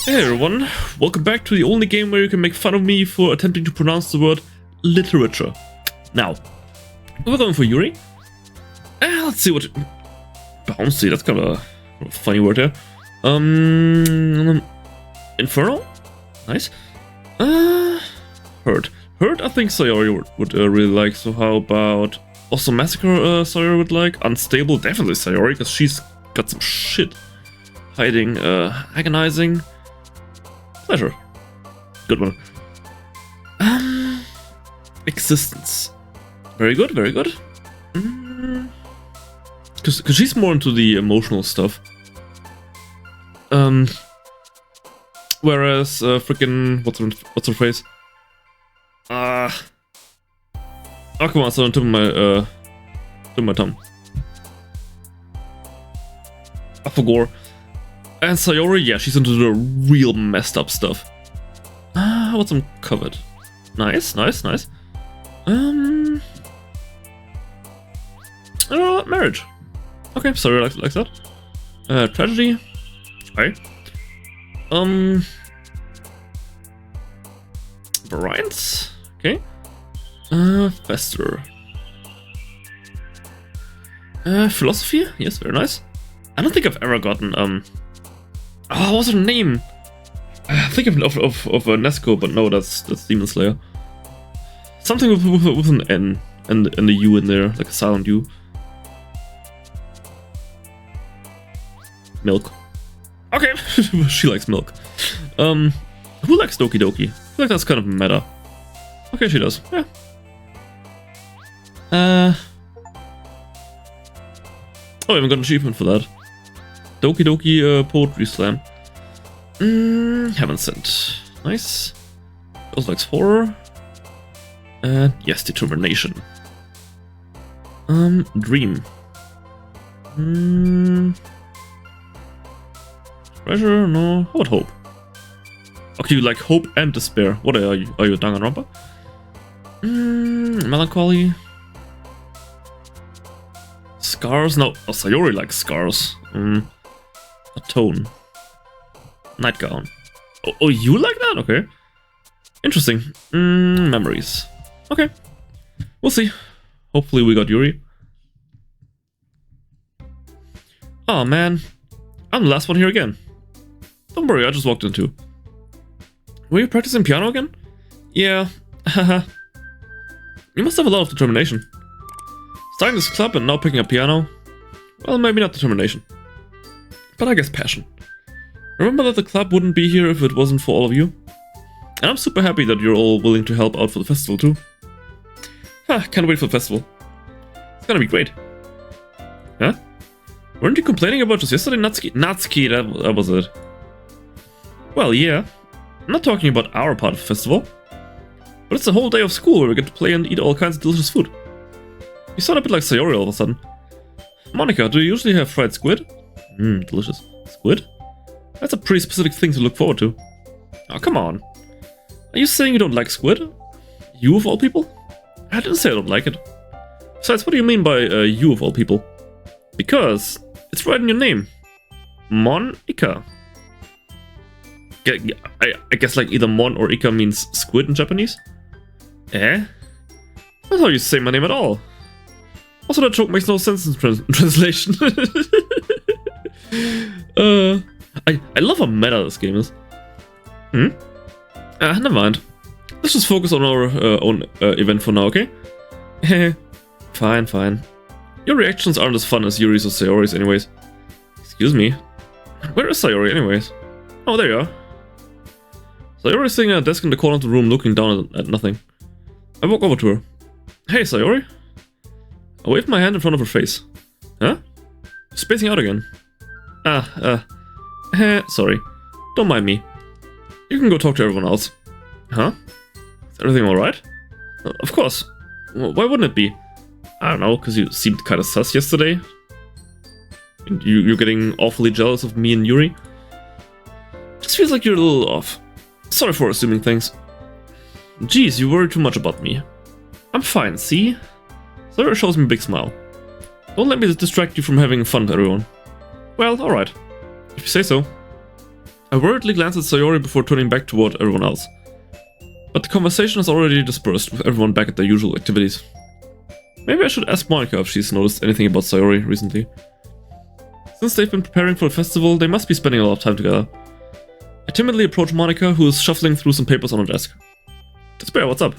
Hey everyone, welcome back to the only game where you can make fun of me for attempting to pronounce the word literature. Now, we're going for Yuri. Let's see what... Bouncy, that's kind of a funny word here. Inferno? Nice. Hurt. Hurt, I think Sayori would really like, so how about... Also Massacre, Sayori would like. Unstable, definitely Sayori, because she's got some shit hiding. Agonizing. Pleasure. Good one. Existence. Very good, very good. Because she's more into the emotional stuff. Whereas, freaking... What's her face? Oh, come on, it's on the tip of my tongue. I forgot. And Sayori, yeah, she's into the real messed up stuff. What's uncovered? Nice, nice, nice. Marriage. Okay, Sayori likes that. Tragedy. Okay. Variance. Okay. Fester. Philosophy. Yes, very nice. I don't think I've ever gotten oh, what's her name? I think of Nesco, but no, that's Demon Slayer. Something with an N and the U in there, like a silent U. Milk. Okay, she likes milk. Who likes Doki Doki? I feel like that's kind of meta. Okay, she does. Yeah. Oh, I haven't got an achievement for that. Doki Doki Poetry Slam. Heaven Sent. Nice. Also likes horror. And yes, determination. Dream. Treasure? No. How about hope? Okay, you like hope and despair. What are you? Are you a Danganronpa? Melancholy. Scars? No, oh, Sayori likes scars. Atone. Nightgown. Oh, you like that? Okay. Interesting. Memories. Okay. We'll see. Hopefully we got Yuri. Oh man. I'm the last one here again. Don't worry, I just walked in too. Were you practicing piano again? Yeah. Haha. You must have a lot of determination. Starting this club and now picking up piano? Well, maybe not determination. But I guess passion. Remember that the club wouldn't be here if it wasn't for all of you? And I'm super happy that you're all willing to help out for the festival too. Can't wait for the festival. It's gonna be great. Huh? Weren't you complaining about just yesterday, Natsuki? Natsuki, that was it. Well, yeah. I'm not talking about our part of the festival. But it's a whole day of school where we get to play and eat all kinds of delicious food. You sound a bit like Sayori all of a sudden. Monica, do you usually have fried squid? Delicious. Squid? That's a pretty specific thing to look forward to. Oh, come on. Are you saying you don't like squid? You of all people? I didn't say I don't like it. Besides, what do you mean by you of all people? Because it's right in your name. Mon-ika. I guess like either Mon or Ika means squid in Japanese? Eh? That's how you say my name at all. Also, that joke makes no sense in translation. I love how meta this game is. Never mind. Let's just focus on our own event for now, okay? Fine, fine. Your reactions aren't as fun as Yuri's or Sayori's anyways. Excuse me. Where is Sayori anyways? Oh, there you are. Sayori's sitting at a desk in the corner of the room looking down at nothing. I walk over to her. Hey, Sayori. I waved my hand in front of her face. Huh? Spacing out again. Sorry. Don't mind me. You can go talk to everyone else. Huh? Is everything alright? Of course. Why wouldn't it be? I don't know, because you seemed kind of sus yesterday. And you're getting awfully jealous of me and Yuri. Just feels like you're a little off. Sorry for assuming things. Jeez, you worry too much about me. I'm fine, see? Sayori shows me a big smile. Don't let me distract you from having fun, everyone. Well, alright. If you say so. I worriedly glanced at Sayori before turning back toward everyone else. But the conversation has already dispersed, with everyone back at their usual activities. Maybe I should ask Monika if she's noticed anything about Sayori recently. Since they've been preparing for the festival, they must be spending a lot of time together. I timidly approach Monika, who is shuffling through some papers on her desk. Despair, what's up?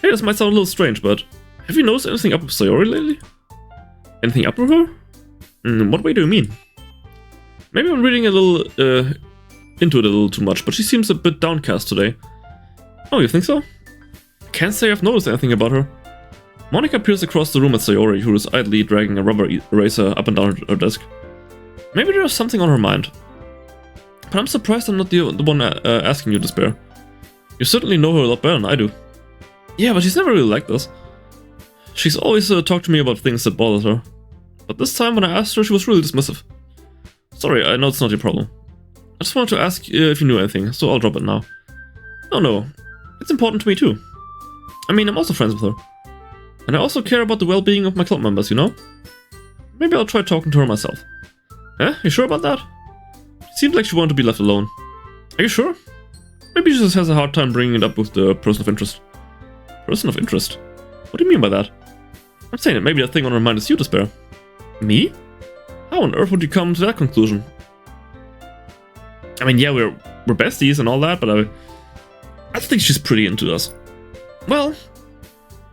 Hey, this might sound a little strange, but have you noticed anything up with Sayori lately? Anything up with her? What way do you mean? Maybe I'm reading a little, into it a little too much, but she seems a bit downcast today. Oh, you think so? I can't say I've noticed anything about her. Monika peers across the room at Sayori, who is idly dragging a rubber eraser up and down her desk. Maybe there's something on her mind. But I'm surprised I'm not the one asking you, Despair. You certainly know her a lot better than I do. Yeah, but she's never really like this. She's always talked to me about things that bothered her. But this time when I asked her, she was really dismissive. Sorry, I know it's not your problem. I just wanted to ask if you knew anything, so I'll drop it now. No. It's important to me too. I mean, I'm also friends with her. And I also care about the well-being of my club members, you know? Maybe I'll try talking to her myself. Eh? You sure about that? She seemed like she wanted to be left alone. Are you sure? Maybe she just has a hard time bringing it up with the person of interest. Person of interest? What do you mean by that? I'm saying that maybe that thing on her mind is you, Despair. Me? How on earth would you come to that conclusion? I mean, yeah, we're besties and all that, but I think she's pretty into us. Well,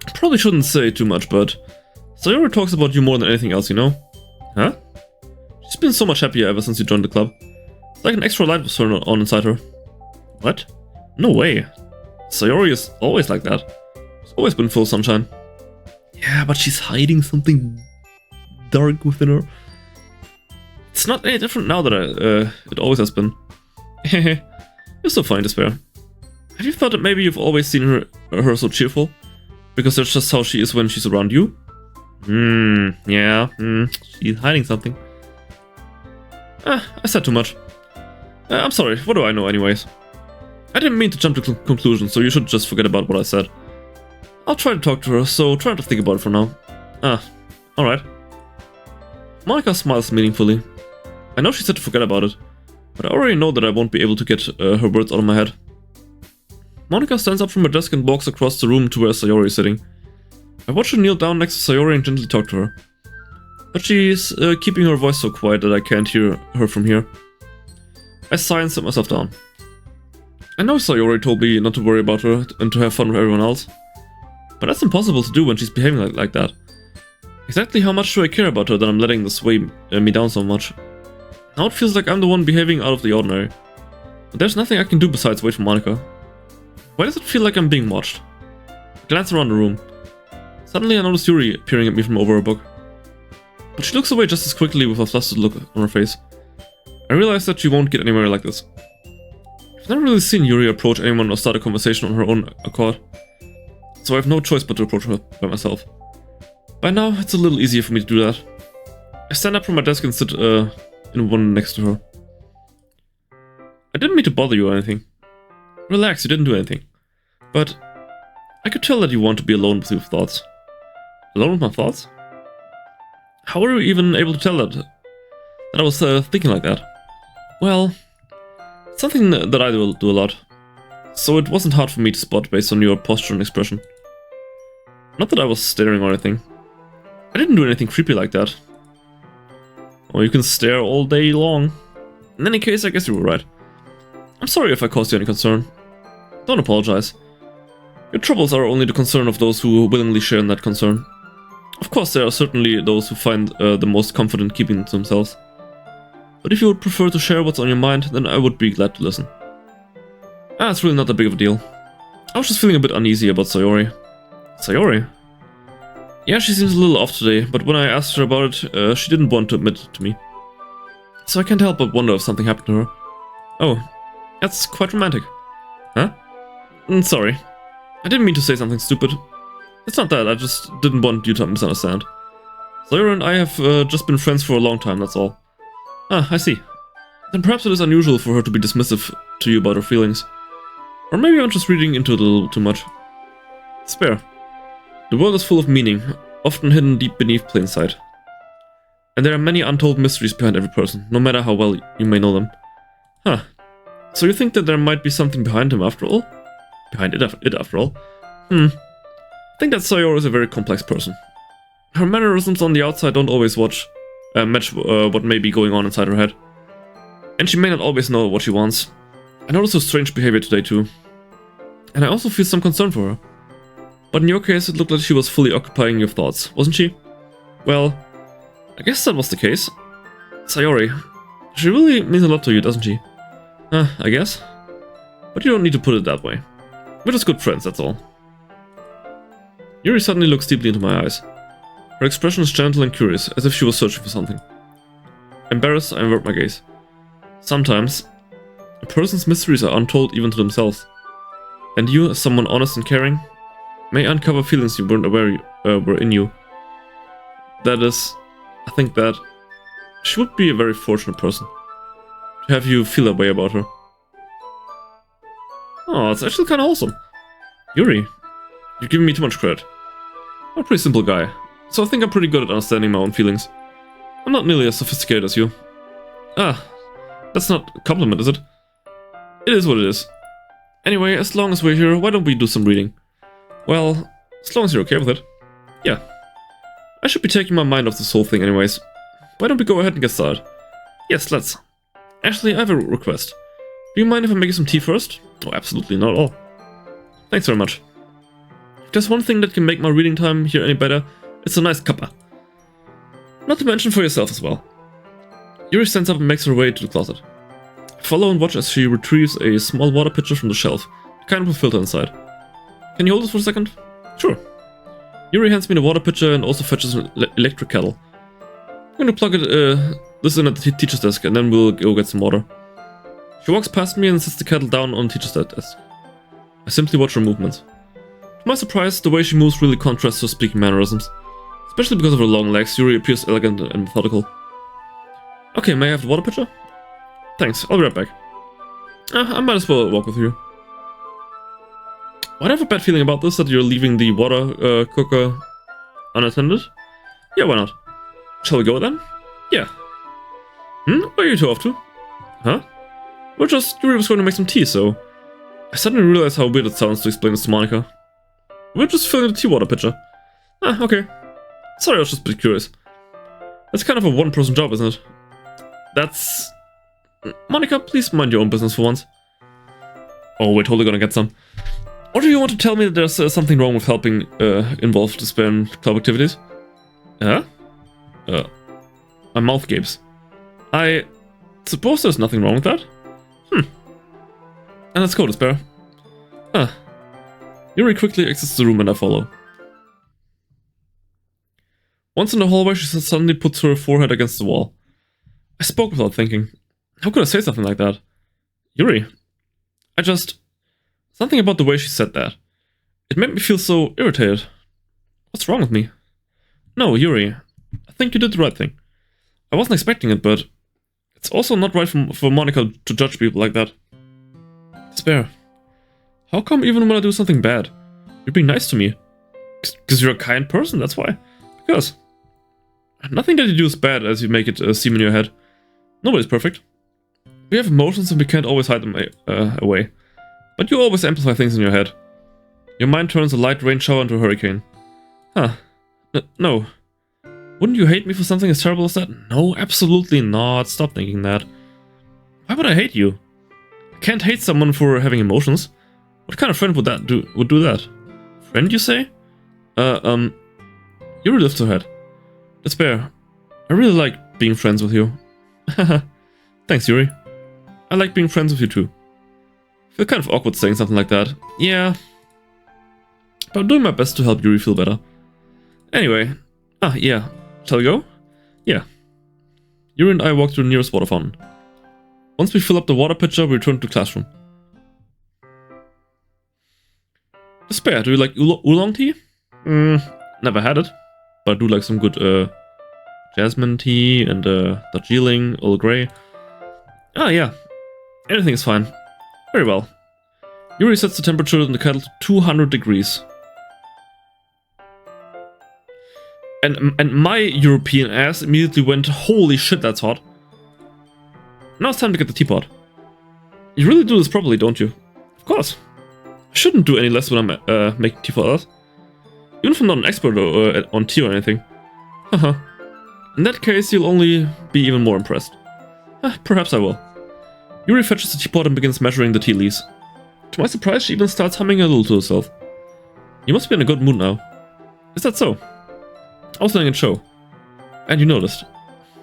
I probably shouldn't say too much, but Sayori talks about you more than anything else, you know? Huh? She's been so much happier ever since you joined the club. It's like an extra light was turned on inside her. What? No way. Sayori is always like that. She's always been full sunshine. Yeah, but she's hiding something dark within her. It's not any different now that it always has been. Hehe. You're so funny, Despair. Have you thought that maybe you've always seen her so cheerful? Because that's just how she is when she's around you? Yeah, she's hiding something. I said too much. I'm sorry, what do I know anyways? I didn't mean to jump to conclusions, so you should just forget about what I said. I'll try to talk to her, so try to think about it for now. Alright. Monika smiles meaningfully. I know she said to forget about it, but I already know that I won't be able to get her words out of my head. Monika stands up from her desk and walks across the room to where Sayori is sitting. I watch her kneel down next to Sayori and gently talk to her. But she's keeping her voice so quiet that I can't hear her from here. I sigh and sit myself down. I know Sayori told me not to worry about her and to have fun with everyone else. But that's impossible to do when she's behaving like that. Exactly how much do I care about her that I'm letting this weigh me down so much? Now it feels like I'm the one behaving out of the ordinary. But there's nothing I can do besides wait for Monika. Why does it feel like I'm being watched? I glance around the room. Suddenly I notice Yuri peering at me from over a book. But she looks away just as quickly with a flustered look on her face. I realize that she won't get anywhere like this. I've never really seen Yuri approach anyone or start a conversation on her own accord. So I have no choice but to approach her by myself. By now, it's a little easier for me to do that. I stand up from my desk and sit in one next to her. I didn't mean to bother you or anything. Relax, you didn't do anything. But I could tell that you want to be alone with your thoughts. Alone with my thoughts? How were you even able to tell that I was thinking like that? Well, it's something that I do a lot. So it wasn't hard for me to spot based on your posture and expression. Not that I was staring or anything. I didn't do anything creepy like that. Or you can stare all day long. In any case, I guess you were right. I'm sorry if I caused you any concern. Don't apologize. Your troubles are only the concern of those who willingly share in that concern. Of course, there are certainly those who find the most comfort in keeping it to themselves. But if you would prefer to share what's on your mind, then I would be glad to listen. It's really not that big of a deal. I was just feeling a bit uneasy about Sayori. Sayori? Yeah, she seems a little off today, but when I asked her about it, she didn't want to admit it to me. So I can't help but wonder if something happened to her. Oh, that's quite romantic. Huh? Sorry. I didn't mean to say something stupid. It's not that, I just didn't want you to misunderstand. Sayori and I have just been friends for a long time, that's all. I see. Then perhaps it is unusual for her to be dismissive to you about her feelings. Or maybe I'm just reading into it a little too much. Spare. The world is full of meaning, often hidden deep beneath plain sight. And there are many untold mysteries behind every person, no matter how well you may know them. So you think that there might be something behind him after all? Behind it after all? I think that Sayori is a very complex person. Her mannerisms on the outside don't always match what may be going on inside her head. And she may not always know what she wants. I noticed her strange behavior today too. And I also feel some concern for her. But in your case, it looked like she was fully occupying your thoughts, wasn't she? Well, I guess that was the case. Sayori, she really means a lot to you, doesn't she? I guess. But you don't need to put it that way. We're just good friends, that's all. Yuri suddenly looks deeply into my eyes. Her expression is gentle and curious, as if she was searching for something. Embarrassed, I avert my gaze. Sometimes, a person's mysteries are untold even to themselves. And you, as someone honest and caring, may uncover feelings you weren't aware were in you. That is, I think that she would be a very fortunate person to have you feel that way about her. Oh, it's actually kind of awesome. Yuri, you're giving me too much credit. I'm a pretty simple guy, so I think I'm pretty good at understanding my own feelings. I'm not nearly as sophisticated as you. Ah, that's not a compliment, is it? It is what it is. Anyway, as long as we're here, why don't we do some reading? Well, as long as you're okay with it. Yeah. I should be taking my mind off this whole thing anyways. Why don't we go ahead and get started? Yes, let's. Actually, I have a request. Do you mind if I make you some tea first? Oh, absolutely not at all. Thanks very much. If there's one thing that can make my reading time here any better, it's a nice cuppa. Not to mention for yourself as well. Yuri stands up and makes her way to the closet. I follow and watch as she retrieves a small water pitcher from the shelf, kind of a filter inside. Can you hold this for a second? Sure. Yuri hands me the water pitcher and also fetches an electric kettle. I'm going to plug this in at the teacher's desk and then we'll go get some water. She walks past me and sets the kettle down on the teacher's desk. I simply watch her movements. To my surprise, the way she moves really contrasts her speaking mannerisms. Especially because of her long legs, Yuri appears elegant and methodical. Okay, may I have the water pitcher? Thanks, I'll be right back. I might as well walk with you. Why do I have a bad feeling about this, that you're leaving the water cooker unattended? Yeah, why not? Shall we go then? Yeah. Where are you two off to? Huh? Yuri was going to make some tea, so... I suddenly realized how weird it sounds to explain this to Monika. We're just filling the tea water pitcher. Okay. Sorry, I was just a bit curious. That's kind of a one-person job, isn't it? That's... Monika, please mind your own business for once. Oh, we're totally gonna get some. Or do you want to tell me that there's something wrong with helping involved despair in club activities? Huh? My mouth gapes. I suppose there's nothing wrong with that? And let's go, despair. Yuri quickly exits the room and I follow. Once in the hallway, she suddenly puts her forehead against the wall. I spoke without thinking. How could I say something like that? Yuri, something about the way she said that. It made me feel so irritated. What's wrong with me? No, Yuri, I think you did the right thing. I wasn't expecting it, but it's also not right for Monika to judge people like that. Despair. How come even when I do something bad, you're being nice to me? Because you're a kind person, that's why. Because nothing that you do is bad as you make it seem in your head. Nobody's perfect. We have emotions and we can't always hide them away. But you always amplify things in your head. Your mind turns a light rain shower into a hurricane. No. Wouldn't you hate me for something as terrible as that? No, absolutely not. Stop thinking that. Why would I hate you? I can't hate someone for having emotions. What kind of friend would do that? Friend, you say? Yuri lifts her head. Despair. I really like being friends with you. Thanks, Yuri. I like being friends with you too. I feel kind of awkward saying something like that. Yeah. But I'm doing my best to help Yuri feel better. Anyway. Yeah. Shall we go? Yeah. Yuri and I walk to the nearest water fountain. Once we fill up the water pitcher, we return to the classroom. Despair, do you like oolong tea? Never had it. But I do like some good jasmine tea and Darjeeling, Earl Grey. Yeah. Anything is fine. Very well. Yuri sets the temperature in the kettle to 200 degrees. And my European ass immediately went, holy shit, that's hot. Now it's time to get the teapot. You really do this properly, don't you? Of course. I shouldn't do any less when I'm making tea for others. Even if I'm not an expert on tea or anything. Haha. In that case, you'll only be even more impressed. Perhaps I will. Yuri fetches the teapot and begins measuring the tea leaves. To my surprise, she even starts humming a little to herself. You must be in a good mood now. Is that so? I was letting it show. And you noticed.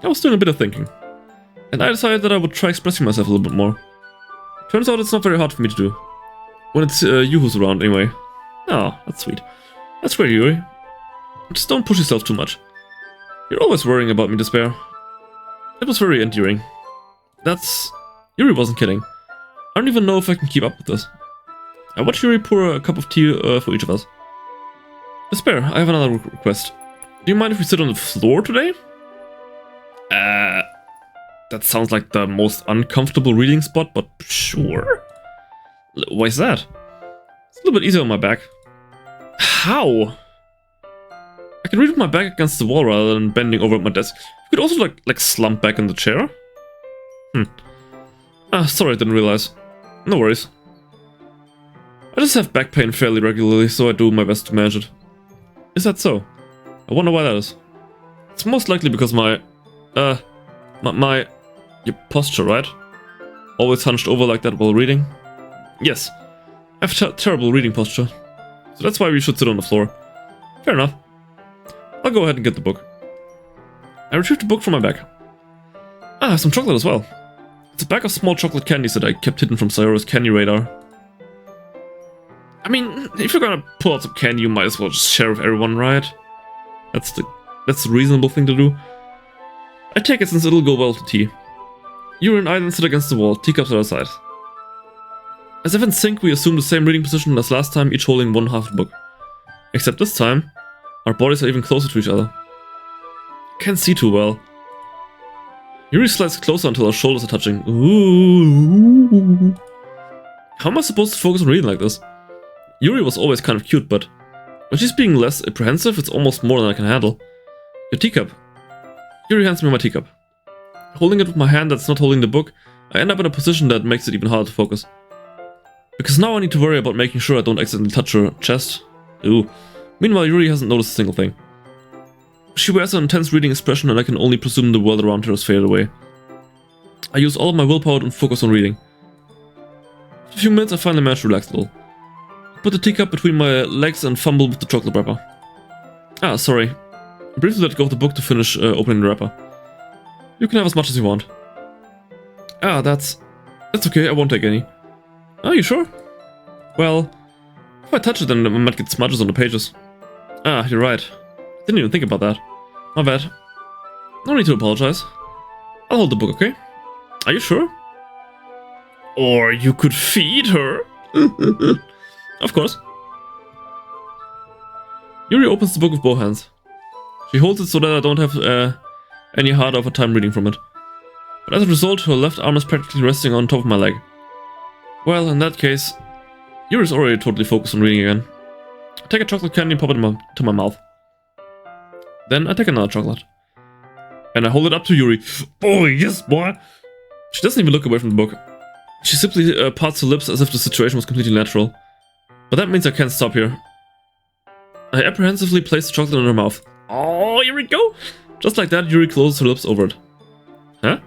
I was doing a bit of thinking. And I decided that I would try expressing myself a little bit more. Turns out it's not very hard for me to do. When it's you who's around, anyway. Oh, that's sweet. That's great, Yuri. Just don't push yourself too much. You're always worrying about me, Despair. It was very endearing. Yuri wasn't kidding. I don't even know if I can keep up with this. I watched Yuri pour a cup of tea for each of us. Despair, I have another request. Do you mind if we sit on the floor today? That sounds like the most uncomfortable reading spot, but sure. Why is that? It's a little bit easier on my back. How? I can read with my back against the wall rather than bending over at my desk. You could also like slump back in the chair. Sorry, I didn't realize. No worries. I just have back pain fairly regularly, so I do my best to manage it. Is that so? I wonder why that is. It's most likely because your posture, right? Always hunched over like that while reading? Yes. I have terrible reading posture. So that's why we should sit on the floor. Fair enough. I'll go ahead and get the book. I retrieved the book from my bag. I have some chocolate as well. It's a bag of small chocolate candies that I kept hidden from Sayori's candy radar. I mean, if you're gonna pull out some candy, you might as well just share with everyone, right? That's the reasonable thing to do. I take it since it'll go well to tea. Yuri and I then sit against the wall, teacups at our side. As if in sync, we assume the same reading position as last time, each holding one half of the book. Except this time, our bodies are even closer to each other. I can't see too well. Yuri slides closer until our shoulders are touching. Ooh. How am I supposed to focus on reading like this? Yuri was always kind of cute, but when she's being less apprehensive, it's almost more than I can handle. Your teacup. Yuri hands me my teacup. Holding it with my hand that's not holding the book, I end up in a position that makes it even harder to focus. Because now I need to worry about making sure I don't accidentally touch her chest. Ooh. Meanwhile, Yuri hasn't noticed a single thing. She wears an intense reading expression and I can only presume the world around her has faded away. I use all of my willpower to focus on reading. For a few minutes I finally manage to relax a little. I put the teacup between my legs and fumble with the chocolate wrapper. Sorry. I briefly let go of the book to finish opening the wrapper. You can have as much as you want. That's okay, I won't take any. Are you sure? Well, if I touch it then I might get smudges on the pages. You're right. Didn't even think about that. My bad. No need to apologize. I'll hold the book, okay? Are you sure? Or you could feed her. Of course. Yuri opens the book with both hands. She holds it so that I don't have any harder of a time reading from it. But as a result, her left arm is practically resting on top of my leg. Well, in that case, Yuri's already totally focused on reading again. I take a chocolate candy and pop it to my mouth. Then I take another chocolate. And I hold it up to Yuri. Oh, yes, boy! She doesn't even look away from the book. She simply parts her lips as if the situation was completely natural. But that means I can't stop here. I apprehensively place the chocolate in her mouth. Oh, here we go! Just like that, Yuri closes her lips over it. Huh?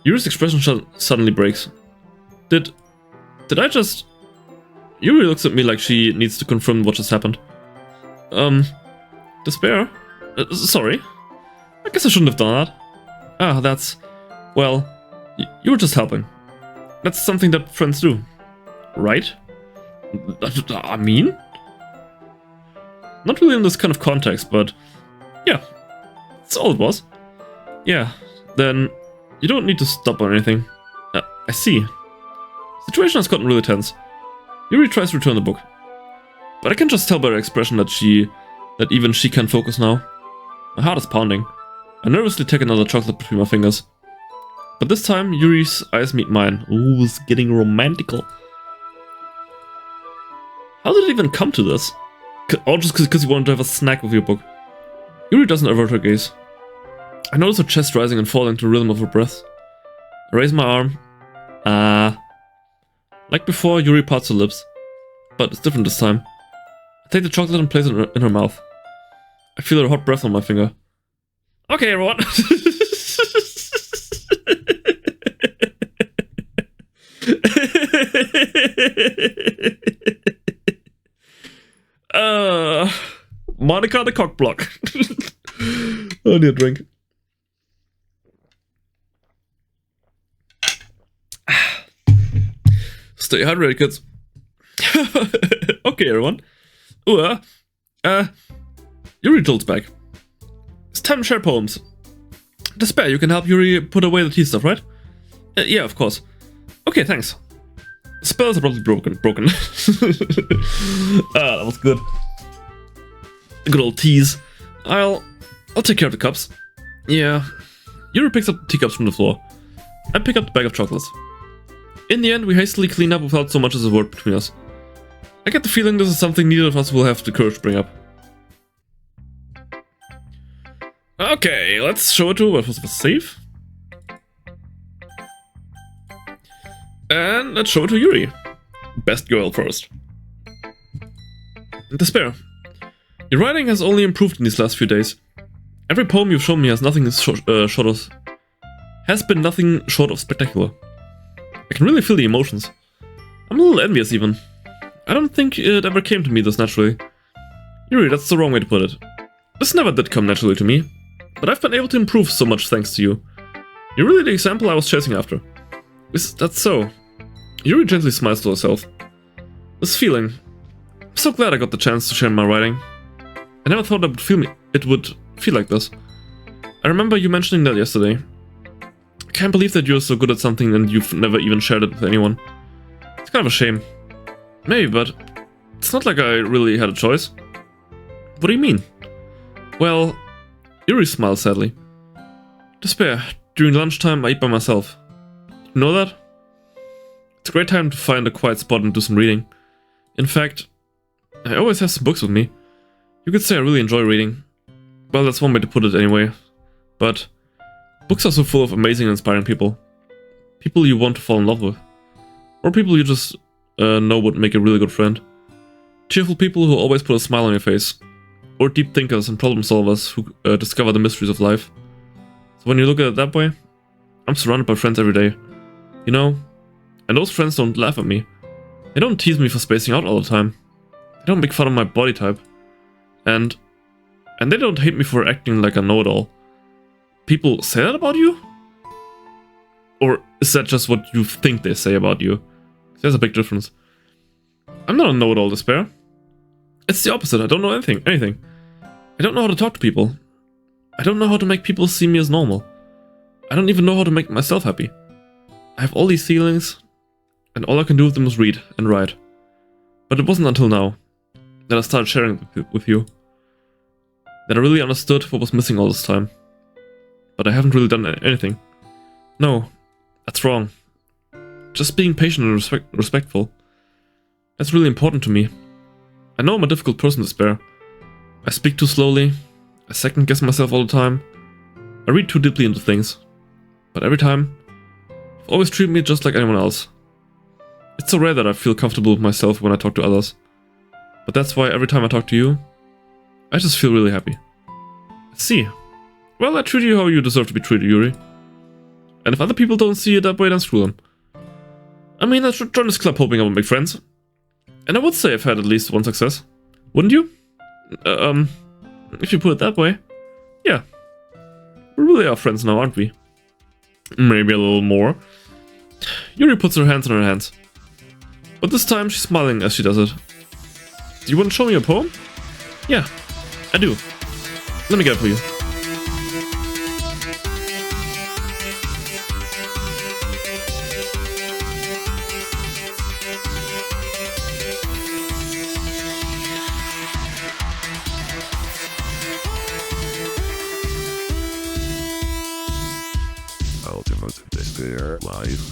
Yuri's expression suddenly breaks. Did I just... Yuri looks at me like she needs to confirm what just happened. Despair? Sorry. I guess I shouldn't have done that. That's... Well, you were just helping. That's something that friends do. Right? I mean? Not really in this kind of context, but... Yeah. That's all it was. Yeah, then... You don't need to stop or anything. I see. The situation has gotten really tense. Yuri tries to return the book. But I can just tell by her expression that even she can't focus now. My heart is pounding. I nervously take another chocolate between my fingers. But this time, Yuri's eyes meet mine. Ooh, it's getting romantical. How did it even come to this? Or just because you wanted to have a snack with your book? Yuri doesn't avert her gaze. I notice her chest rising and falling to the rhythm of her breath. I raise my arm. Like before, Yuri parts her lips. But it's different this time. I take the chocolate and place it in her mouth. I feel her hot breath on my finger. Okay, everyone. Monica the cockblock. I need a drink. Stay hydrated, kids. Okay, everyone. Ooh, Yuri tilts back. It's time to share poems. Despair, you can help Yuri put away the tea stuff, right? Yeah, of course. Okay, thanks. Spells are probably broken. That was good. Good old teas. I'll take care of the cups. Yeah. Yuri picks up the teacups from the floor. I pick up the bag of chocolates. In the end, we hastily clean up without so much as a word between us. I get the feeling this is something neither of us will have the courage to bring up. Okay, let's show it to what was safe. And let's show it to Yuri. Best girl first. Despair. Your writing has only improved in these last few days. Every poem you've shown me has been nothing short of spectacular. I can really feel the emotions. I'm a little envious even. I don't think it ever came to me this naturally. Yuri, that's the wrong way to put it. This never did come naturally to me, but I've been able to improve so much thanks to you. You're really the example I was chasing after. Is that so? Yuri gently smiles to herself. This feeling. I'm so glad I got the chance to share my writing. I never thought it would feel like this. I remember you mentioning that yesterday. I can't believe that you're so good at something and you've never even shared it with anyone. It's kind of a shame. Maybe, but it's not like I really had a choice. What do you mean? Well, Yuri smiles sadly. Despair. During lunchtime I eat by myself. You know that? It's a great time to find a quiet spot and do some reading. In fact, I always have some books with me. You could say I really enjoy reading. Well, that's one way to put it anyway. But books are so full of amazing and inspiring people. People you want to fall in love with. Or people you just know would make a really good friend. Cheerful people who always put a smile on your face. Or deep thinkers and problem solvers who discover the mysteries of life. So when you look at it that way, I'm surrounded by friends every day. You know, and those friends don't laugh at me. They don't tease me for spacing out all the time. They don't make fun of my body type. And they don't hate me for acting like a know-it-all. People say that about you? Or is that just what you think they say about you? There's a big difference. I'm not a know-it-all, Despair. It's the opposite. I don't know anything. I don't know how to talk to people. I don't know how to make people see me as normal. I don't even know how to make myself happy. I have all these feelings, and all I can do with them is read and write. But it wasn't until now that I started sharing with you that I really understood what was missing all this time. But I haven't really done anything. No, that's wrong. Just being patient and respectful. That's really important to me. I know I'm a difficult person to spare. I speak too slowly. I second guess myself all the time. I read too deeply into things. But every time, you've always treated me just like anyone else. It's so rare that I feel comfortable with myself when I talk to others. But that's why every time I talk to you, I just feel really happy. I see. Well, I treat you how you deserve to be treated, Yuri. And if other people don't see it that way, then screw them. I mean, I should join this club hoping I will make friends. And I would say I've had at least one success. Wouldn't you? If you put it that way. Yeah. We really are friends now, aren't we? Maybe a little more. Yuri puts her hands on her hands. But this time she's smiling as she does it. Do you want to show me a poem? Yeah, I do. Let me get it for you. Ultimate Despair Live.